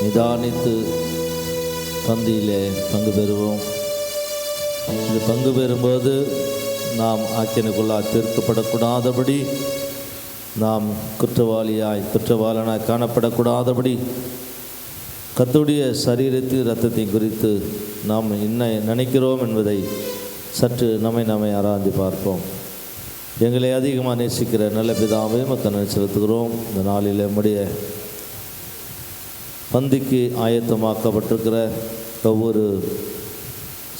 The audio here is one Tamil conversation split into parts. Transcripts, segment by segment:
நிதானித்து பந்தியிலே பங்கு பெறுவோம். இது பங்கு பெறும்போது நாம் ஆக்கினுக்குள்ளாக தீர்க்கப்படக்கூடாதபடி, நாம் குற்றவாளனாய் காணப்படக்கூடாதபடி, கர்த்தருடைய சரீரத்தையும் இரத்தத்தையும் குறித்து நாம் என்ன நினைக்கிறோம் என்பதை சற்று நம்மை ஆராய்ந்து பார்ப்போம். எங்களை அதிகமாக நேசிக்கிற நல்ல பிதாவே மக்கள் செலுத்துகிறோம். இந்த நாளில் நம்முடைய பந்திக்கு ஆயத்தமாக்கப்பட்டிருக்கிற ஒவ்வொரு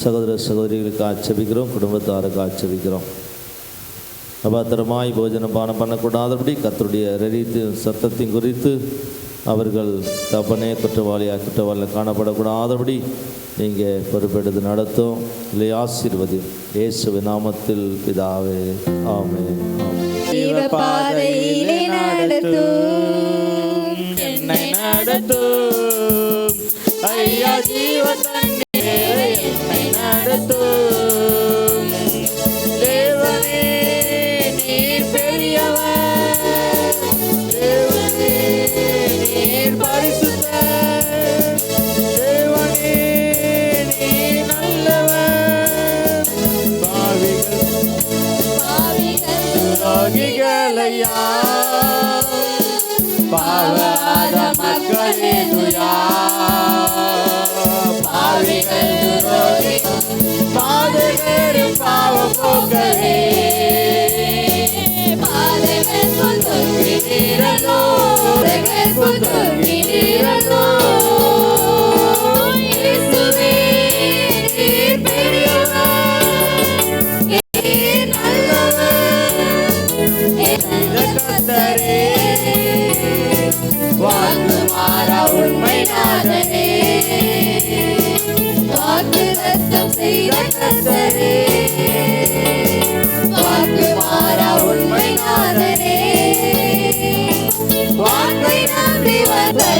சகோதர சகோதரிகளுக்கு ஆட்சேபிக்கிறோம், குடும்பத்தாருக்கு ஆட்சேபிக்கிறோம். அபாத்திரமாய் போஜனம் பானம் பண்ணக்கூடாதபடி கர்த்தருடைய ரீதியும் சத்தத்தையும் குறித்து அவர்கள் தப்பனே குற்றவாளியில் காணப்படக்கூடாதபடி நீங்கள் பொறுப்பெடுத்து நடத்தும். இல்லை ஆசீர்வதி இயேசுவின் நாமத்தில் பிதாவே, ஆமென். ஐயா தேவனே நீர் பெரியவர், தேவனே நீர் பரிசுத்தர், தேவனே நீர் நல்லவர். பாவிகள் துரோகிகளையா, பாவாத மக்களே துயா, பாவிகள் துரோகி பாதகரே பாவ போக்கரே, பாதகர் புல்தொங்கி நீரலோ, பாதகர் புல்தொங்கி நீரலோ. இயேசுவே நீர் பெரியவர், நீர் நல்லவர், கர்த்தரே வாக்கு மாறா உண்மை நாதனே, வாக்கு ரத்தம் செய்த கர்த்தரே, வாக்கு மாறா உண்மை நாதனே, வாக்கை நம்பி வாக்கை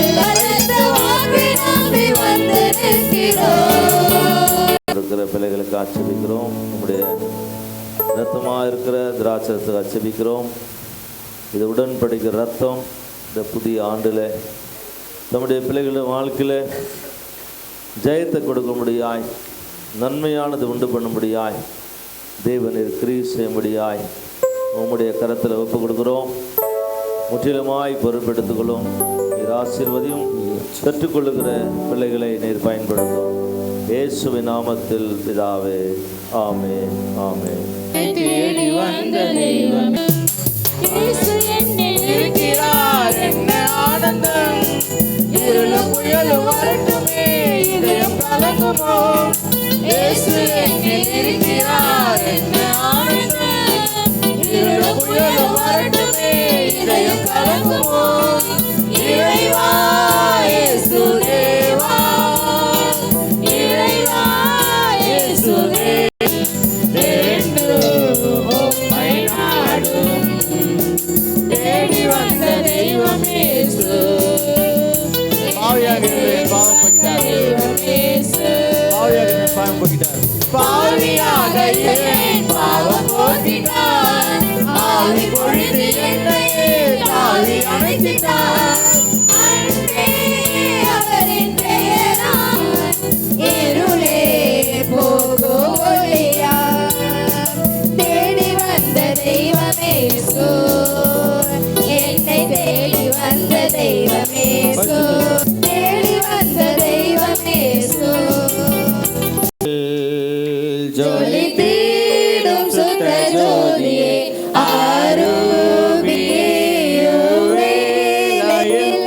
நம்பி வந்து நிற்கிறோம். இருக்கிற பிள்ளைகளுக்கு ஆட்சேபிக்கிறோம். நம்முடைய ரத்தமாக இருக்கிற திராட்சரத்துக்கு ஆட்சேபிக்கிறோம். இது உடன்படிக்கிற ரத்தம் இந்த புதிய ஆண்டில் நம்முடைய பிள்ளைகளின் வாழ்க்கையில் ஜெயத்தை கொடுக்க முடியாய், நன்மையானது உண்டு பண்ணும்படியாய், தேவனில் கிரியை செய்யும்படியாய் உம்முடைய கரத்தில் ஒப்பு கொடுக்குறோம். முற்றிலுமாய் பொறுப்பெடுத்துக்கொள்ளும். நீர் ஆசீர்வதியும். கற்றுக்கொள்ளுகிற பிள்ளைகளை நீர் பயன்படுத்தும். இயேசுவின் நாமத்தில் பிதாவே, ஆமென், ஆமென். தேடி வந்த தெய்வம் இயேசு என்னில் இருக்கிறார், என்ன ஆனந்தம். இருளும் புயலும் வரட்டுமே, இதயம் கலங்குமோ. இயேசு என்னில் இருக்கிறார், என்ன ஆனந்தம். இருளும் புயலும் வரட்டுமே, இதயம் கலங்குமோ. இறைவா இயேசு தேவா, இறைவா இயேசு தேடி வந்த தெய்வம் இயேசு. பாவியாக என் பாவம் போக்கினார், ஆவி பொழிந்து என்னையே தாவி அணைத்திட்டார். அன்பே அவரின் பெயரால் இருளே போகும் ஒளியார். தேடி வந்த தெய்வம் இயேசு, என்னை தேடி வந்த தெய்வம் இயேசு, தேடி வந்த தெய்வம் இயேசு. ஜொலி தீடும் சுத்த ஜோதியே ஆரூபியே வேளையில்